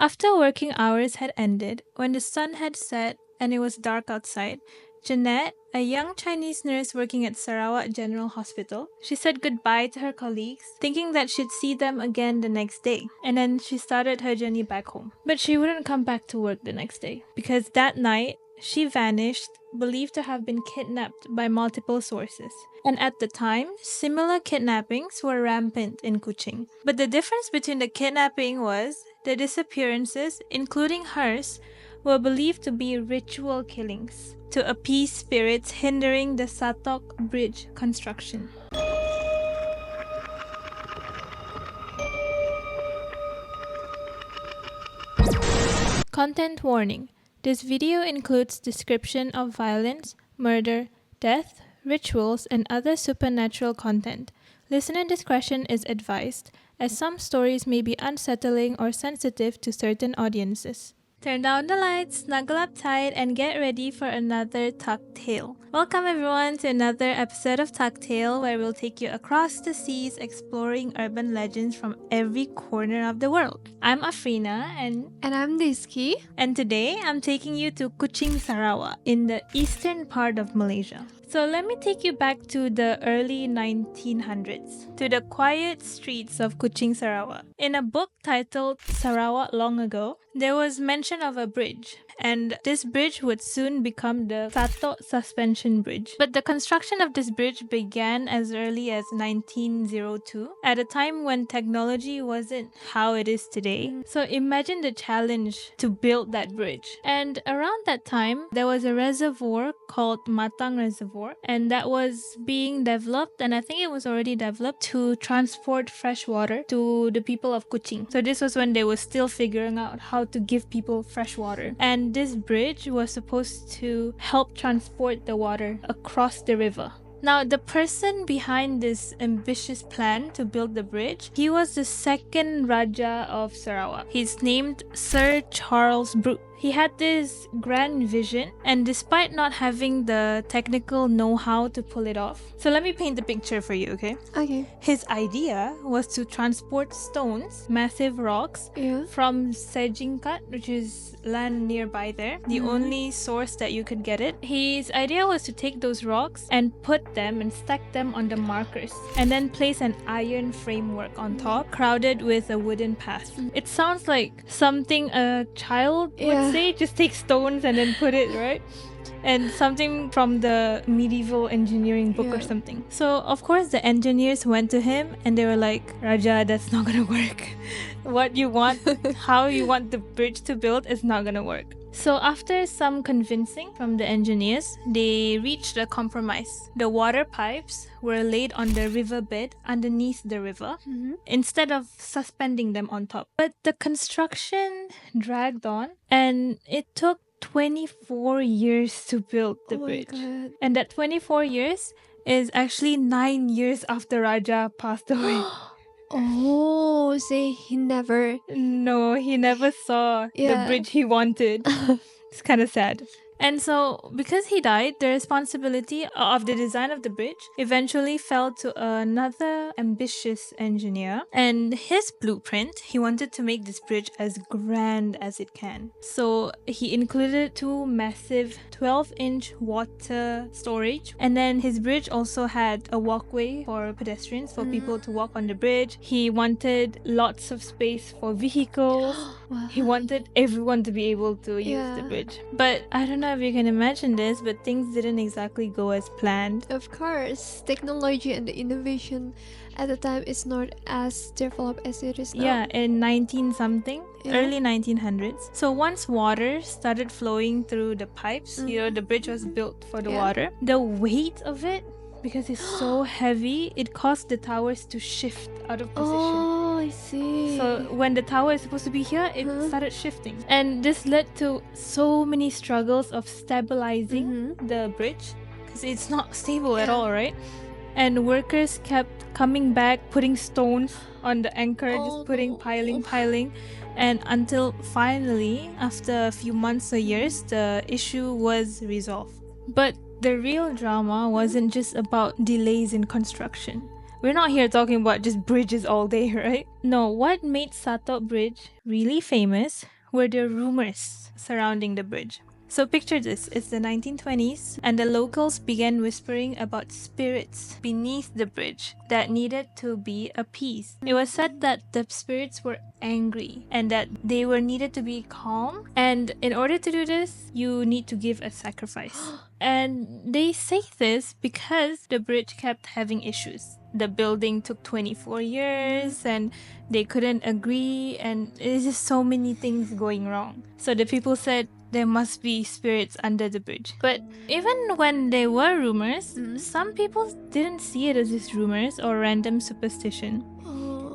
After working hours had ended, when the sun had set and it was dark outside, Jeanette, a young Chinese nurse working at Sarawak General Hospital, she said goodbye to her colleagues, thinking that she'd see them again the next day. And then she started her journey back home. But she wouldn't come back to work the next day, because that night, she vanished, believed to have been kidnapped by multiple sources. And at the time, similar kidnappings were rampant in Kuching. But the difference between the kidnapping was the disappearances, including hers, were believed to be ritual killings to appease spirits hindering the Satok Bridge construction. Content warning. This video includes description of violence, murder, death, rituals, and other supernatural content. Listener discretion is advised, as some stories may be unsettling or sensitive to certain audiences. Turn down the lights, snuggle up tight, and get ready for another Tuck Tale. Welcome everyone to another episode of Tuck Tale, where we'll take you across the seas exploring urban legends from every corner of the world. I'm Afrina and I'm Diski. And today I'm taking you to Kuching, Sarawak, in the eastern part of Malaysia. So let me take you back to the early 1900s, to the quiet streets of Kuching, Sarawak. In a book titled Sarawak Long Ago, there was mention of a bridge, and this bridge would soon become the Satok Suspension Bridge. But the construction of this bridge began as early as 1902, at a time when technology wasn't how it is today. So imagine the challenge to build that bridge. And around that time, there was a reservoir called Matang Reservoir, and that was being developed, and I think it was already developed to transport fresh water to the people of Kuching. So this was when they were still figuring out how to give people fresh water. And this bridge was supposed to help transport the water across the river. Now, the person behind this ambitious plan to build the bridge, he was the second Raja of Sarawak. He's named Sir Charles Brooke. He had this grand vision, and despite not having the technical know-how to pull it off. So let me paint the picture for you, okay? Okay. His idea was to transport stones, massive rocks, from Sejingkat, which is land nearby there, the only source that you could get it. His idea was to take those rocks and put them and stack them on the markers, and then place an iron framework on top, crowded with a wooden path. It sounds like something a child would say, just take stones and then put it, right? And something from the medieval engineering book or something. So, of course, the engineers went to him and they were like, Raja, that's not gonna work. What you want, how you want the bridge to build is not gonna work. So after some convincing from the engineers, they reached a compromise. The water pipes were laid on the riverbed underneath the river instead of suspending them on top. But the construction dragged on, and it took 24 years to build the bridge. God. And that 24 years is actually 9 years after Raja passed away. Oh, say he never. No, he never saw the bridge he wanted. It's kind of sad. And so, because he died, the responsibility of the design of the bridge eventually fell to another ambitious engineer. And his blueprint, he wanted to make this bridge as grand as it can. So, he included two massive 12-inch water storage. And then his bridge also had a walkway for pedestrians, for people to walk on the bridge. He wanted lots of space for vehicles. Wow. He wanted everyone to be able to use the bridge. But I don't know if you can imagine this, but things didn't exactly go as planned. Of course, technology and the innovation at the time is not as developed as it is now. Yeah, in 19-something, early 1900s. So once water started flowing through the pipes, the bridge was built for the water. The weight of it, because it's so heavy, it caused the towers to shift out of position. Oh, I see. So when the tower is supposed to be here, it started shifting. And this led to so many struggles of stabilizing the bridge, because it's not stable at all, right? And workers kept coming back, putting stones on the anchor, just putting, piling. And until finally, after a few months or years, the issue was resolved. But the real drama wasn't just about delays in construction. We're not here talking about just bridges all day, right? No, what made Satok Bridge really famous were the rumors surrounding the bridge. So picture this, it's the 1920s and the locals began whispering about spirits beneath the bridge that needed to be appeased. It was said that the spirits were angry and that they were needed to be calm, and in order to do this, you need to give a sacrifice. And they say this because the bridge kept having issues. The building took 24 years and they couldn't agree, and there's just so many things going wrong. So the people said there must be spirits under the bridge. But even when there were rumors, some people didn't see it as just rumors or random superstition.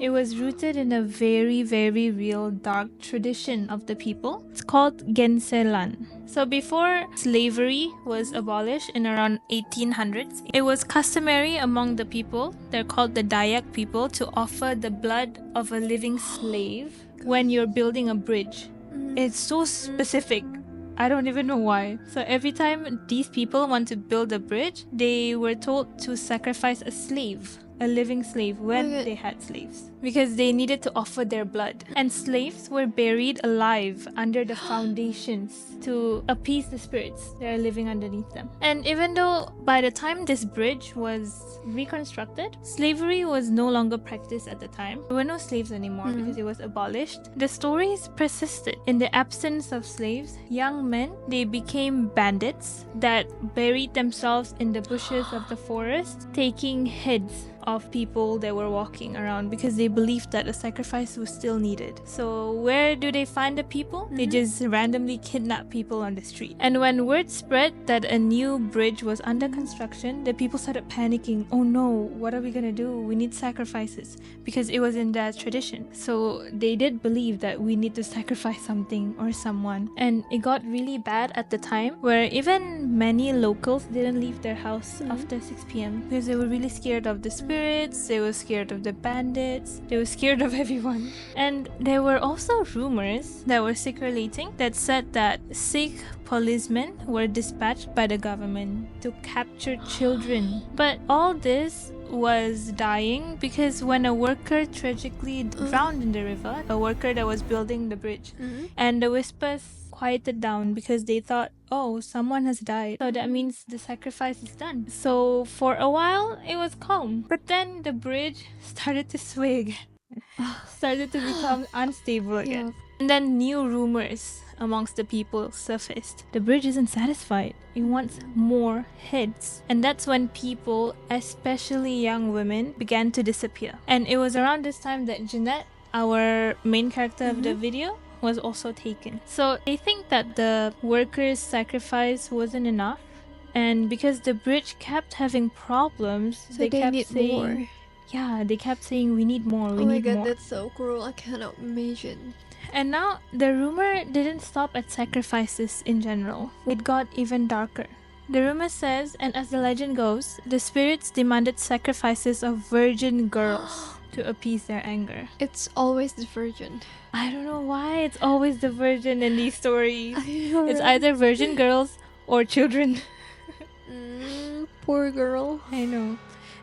It was rooted in a very, very real dark tradition of the people. It's called Genselan. So before slavery was abolished in around 1800s, it was customary among the people, they're called the Dayak people, to offer the blood of a living slave when you're building a bridge. It's so specific. I don't even know why. So every time these people want to build a bridge, they were told to sacrifice a slave, a living slave, when they had slaves, because they needed to offer their blood. And slaves were buried alive under the foundations to appease the spirits that are living underneath them. And even though by the time this bridge was reconstructed, slavery was no longer practiced at the time. There were no slaves anymore because it was abolished. The stories persisted. In the absence of slaves, young men, they became bandits that buried themselves in the bushes of the forest, taking heads of people that were walking around because they believed that a sacrifice was still needed. So where do they find the people? They just randomly kidnap people on the street. And when word spread that a new bridge was under construction, the people started panicking. Oh no, what are we gonna do? We need sacrifices, because it was in their tradition. So they did believe that we need to sacrifice something or someone. And it got really bad at the time, where even many locals didn't leave their house after 6 p.m. because they were really scared of the spirits, they were scared of the bandits, they were scared of everyone. And there were also rumors that were circulating that said that Sikh policemen were dispatched by the government to capture children. But all this was dying because when a worker tragically drowned in the river, a worker that was building the bridge, and the whispers quieted down because they thought, oh, someone has died, so that means the sacrifice is done. So for a while it was calm, but then the bridge started to sway again, started to become unstable again. And then new rumors amongst the people surfaced. The bridge isn't satisfied, it wants more heads. And that's when people, especially young women, began to disappear. And it was around this time that Jeanette, our main character of the video, was also taken. So they think that the workers' sacrifice wasn't enough, and because the bridge kept having problems, So they kept need saying more. Yeah, they kept saying we need more, we Oh my need god, more. that's so cruel. I cannot imagine. And now the rumor didn't stop at sacrifices in general. It got even darker. The rumor says, and as the legend goes, the spirits demanded sacrifices of virgin girls to appease their anger. It's always the virgin. I don't know why it's always the virgin in these stories. I know, It's right? either virgin girls or children. Poor girl. I know.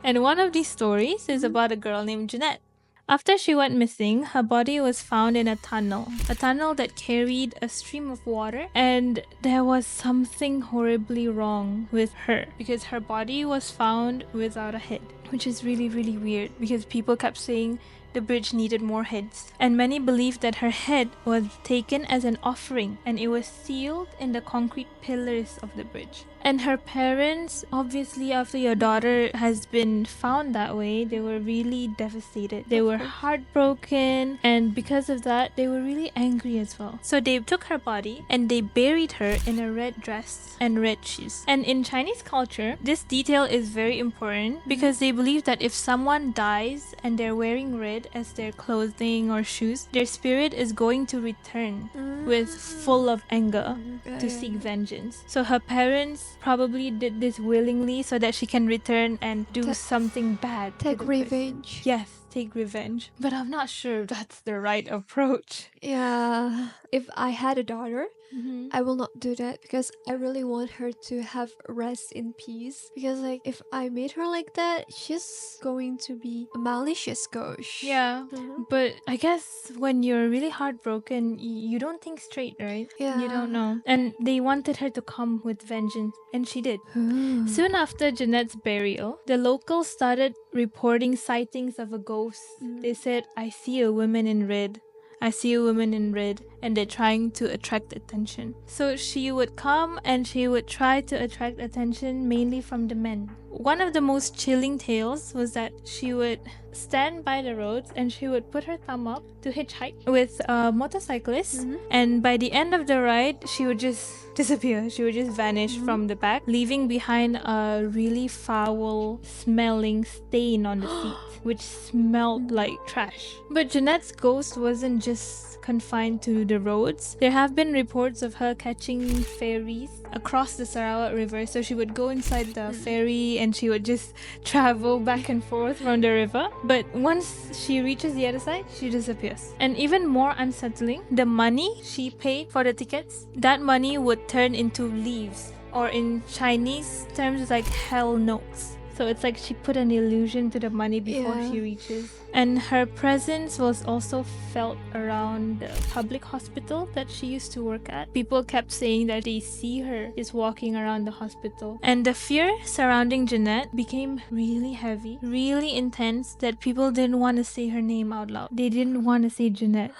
And one of these stories is about a girl named Jeanette. After she went missing, her body was found in a tunnel that carried a stream of water, and there was something horribly wrong with her because her body was found without a head, which is really, really weird because people kept saying the bridge needed more heads. And many believed that her head was taken as an offering and it was sealed in the concrete pillars of the bridge. And her parents, obviously after your daughter has been found that way, they were really devastated. They were heartbroken, and because of that, they were really angry as well. So they took her body and they buried her in a red dress and red shoes. And in Chinese culture, this detail is very important because they believe that if someone dies and they're wearing red as their clothing or shoes, their spirit is going to return with full of anger to seek vengeance. So her parents probably did this willingly so that she can return and do something bad. Take revenge. Yes, take revenge. But I'm not sure if that's the right approach. Yeah. If I had a daughter, Mm-hmm. I will not do that because I really want her to have rest in peace. Because like if I made her like that, she's going to be a malicious ghost. Yeah, but I guess when you're really heartbroken, you don't think straight, right? Yeah. You don't know. And they wanted her to come with vengeance, and she did. Ooh. Soon after Jeanette's burial, the locals started reporting sightings of a ghost. They said, I see a woman in red. I see a woman in red, and they're trying to attract attention. So she would come and she would try to attract attention mainly from the men. One of the most chilling tales was that she would stand by the roads and she would put her thumb up to hitchhike with a motorcyclist, and by the end of the ride, she would just disappear. She would just vanish from the back, leaving behind a really foul smelling stain on the seat, which smelled like trash. But Jeanette's ghost wasn't just confined to the roads. There have been reports of her catching ferries across the Sarawak River. So she would go inside the ferry and she would just travel back and forth from the river. But once she reaches the other side, she disappears. And even more unsettling, the money she paid for the tickets, that money would turn into leaves, or in Chinese terms, it's like hell notes. So it's like she put an illusion to the money before she reaches. And her presence was also felt around the public hospital that she used to work at. People kept saying that they see her just walking around the hospital. And the fear surrounding Jeanette became really heavy, really intense, that people didn't want to say her name out loud. They didn't want to say Jeanette.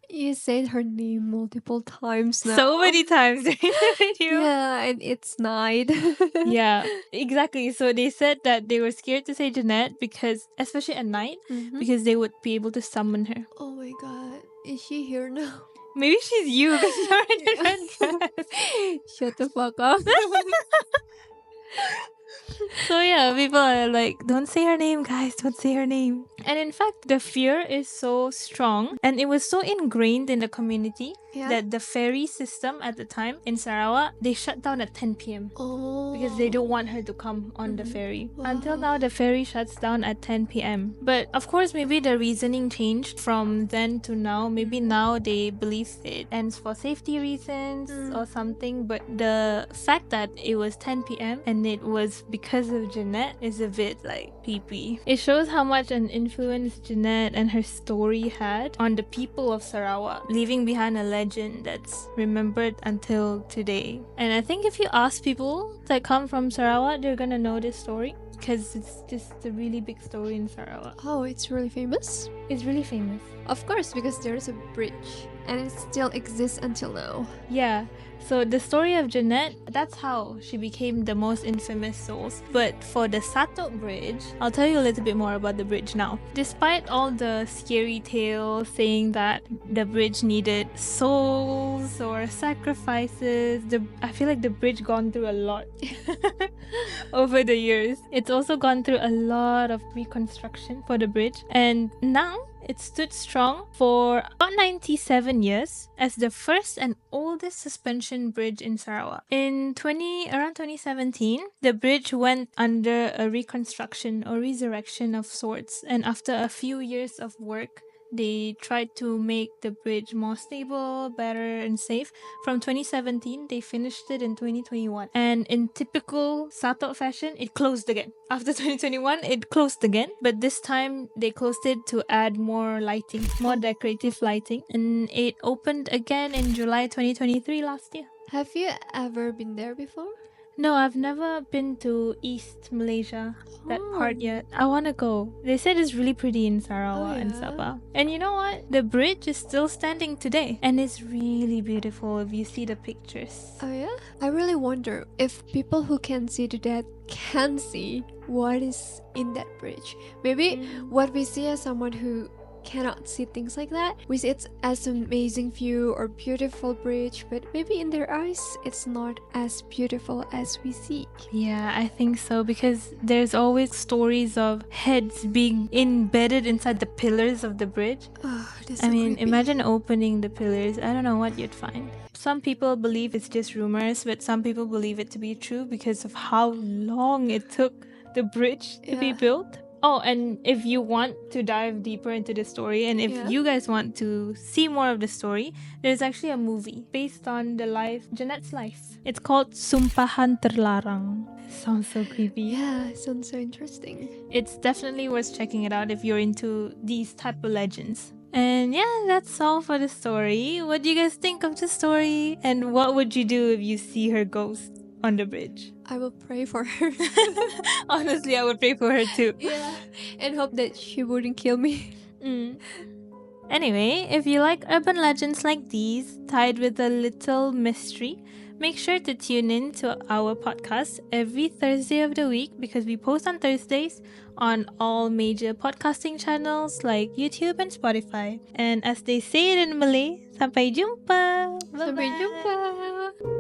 You said her name multiple times now. So many times during the video. Yeah, and it's night. Yeah, exactly. So they said that they were scared to say Jeanette because, especially at night, because they would be able to summon her. Oh my god, is she here now? Maybe she's you because you're in a red dress. Shut the fuck up. So yeah, people are like, don't say her name, guys, don't say her name. And in fact, the fear is so strong and it was so ingrained in the community that the ferry system at the time in Sarawak, they shut down at 10 p.m. because they don't want her to come on the ferry. Until now, the ferry shuts down at 10 p.m. But of course, maybe the reasoning changed from then to now. Maybe now they believe it ends for safety reasons or something. But the fact that it was 10 p.m. and it was because of Jeanette is a bit like creepy. It shows how much an influence Jeanette and her story had on the people of Sarawak, leaving behind a legend that's remembered until today. And I think if you ask people that come from Sarawak, they're gonna know this story because it's just a really big story in Sarawak. Oh, it's really famous? It's really famous. Of course, because there's a bridge and it still exists until now. Yeah. So the story of Jeanette, that's how she became the most infamous soul. But for the Satok Bridge, I'll tell you a little bit more about the bridge now. Despite all the scary tales saying that the bridge needed souls or sacrifices, I feel like the bridge gone through a lot over the years. It's also gone through a lot of reconstruction for the bridge. And now, it stood strong for about 97 years as the first and oldest suspension bridge in Sarawak. Around 2017, the bridge went under a reconstruction or resurrection of sorts, and after a few years of work, they tried to make the bridge more stable, better, and safe. From 2017, they finished it in 2021. And in typical Satok fashion, it closed again. After 2021, it closed again. But this time, they closed it to add more lighting, more decorative lighting. And it opened again in July 2023 last year. Have you ever been there before? No, I've never been to East Malaysia, that part yet. I want to go. They said it's really pretty in Sarawak and Sabah. And you know what? The bridge is still standing today. And it's really beautiful if you see the pictures. Oh yeah? I really wonder if people who can see the dead can see what is in that bridge. Maybe what we see as someone who cannot see things like that, we see it as an amazing view or beautiful bridge, but maybe in their eyes it's not as beautiful as we see. Yeah, I think so, because there's always stories of heads being embedded inside the pillars of the bridge. Oh, that's I so mean, creepy. imagine opening the pillars. I don't know what you'd find. Some people believe it's just rumors, but some people believe it to be true because of how long it took the bridge to be built. Oh, and if you want to dive deeper into the story, and if Yeah. you guys want to see more of the story, there's actually a movie based on Jeanette's life. It's called Sumpahan Terlarang. Sounds so creepy. Yeah, sounds so interesting. It's definitely worth checking it out if you're into these type of legends. And yeah, that's all for the story. What do you guys think of the story? And what would you do if you see her ghost on the bridge? I will pray for her. Honestly, I would pray for her too. Yeah, and hope that she wouldn't kill me. Anyway, if you like urban legends like these, tied with a little mystery, make sure to tune in to our podcast every Thursday of the week because we post on Thursdays on all major podcasting channels like YouTube and Spotify. And as they say it in Malay, sampai jumpa! Sampai jumpa.